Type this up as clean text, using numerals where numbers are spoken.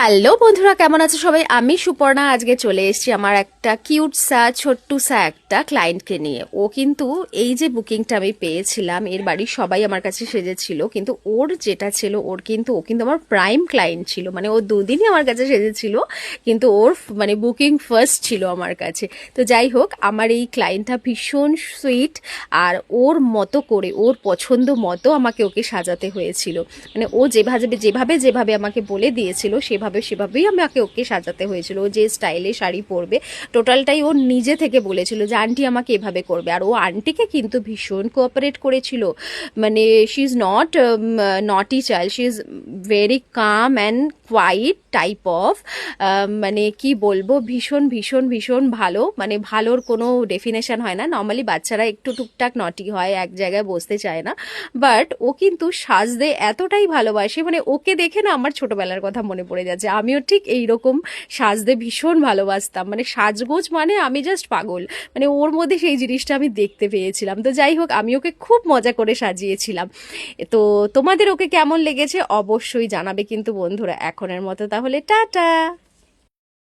Hello বন্ধুরা, কেমন আছো সবাই? আমি সুপর্ণা আজকে চলে এসেছি আমার একটা কিউট সা ছোট্টু সা একটা ক্লায়েন্টকে নিয়ে। ও কিন্তু এই যে বুকিংটা আমি পেয়েছিলাম, এর বাড়ির সবাই আমার কাছে সেজেছিল, কিন্তু ওর যেটা ছিল ও কিন্তু আমার প্রাইম ক্লায়েন্ট ছিল। মানে ও দুদিনই আমার কাছে সেজেছিল, কিন্তু ওর মানে বুকিং ফার্স্ট ছিল আমার কাছে। তো যাই হোক, আমার এই ক্লায়েন্টটা ভীষণ সুইট, আর ওর মতো করে ওর পছন্দ মতো আমাকে ওকে সাজাতে হয়েছিল। মানে ও যেভাবে যেভাবে যেভাবে আমাকে বলে দিয়েছিল সেভাবেই আমাকে ওকে সাজাতে হয়েছিল। ও যে স্টাইলে শাড়ি পরবে টোটালটাই ও নিজে থেকে বলেছিল যে আন্টি আমাকে এভাবে করবে, আর ও আন্টিকে কিন্তু ভীষণ কোঅপারেট করেছিল। মানে she is not naughty child, she is very calm and quite type of. মানে কি বলবো, ভীষণ ভীষণ ভীষণ ভালো। মানে ভালোর কোনো ডেফিনেশন হয় না। নর্মালি বাচ্চারা একটু টুকটাক নটি হয়, এক জায়গায় বসতে চায় না, বাট ও কিন্তু সাজতে এতটাই ভালোবাসে। মানে ওকে দেখে না আমার ছোটবেলার কথা মনে পড়ে যাচ্ছে। আমিও ঠিক এইরকম সাজতে ভীষণ ভালোবাসতাম। মানে সাজগোজ মানে আমি জাস্ট পাগল। মানে ওর মধ্যে সেই জিনিসটা আমি দেখতে পেয়েছিলাম। তো যাই হোক, আমি ওকে খুব মজা করে সাজিয়েছিলাম। তো তোমাদের ওকে কেমন লেগেছে অবশ্যই জানাবে কিন্তু বন্ধুরা। এখনের মতো তাহলে টাটা।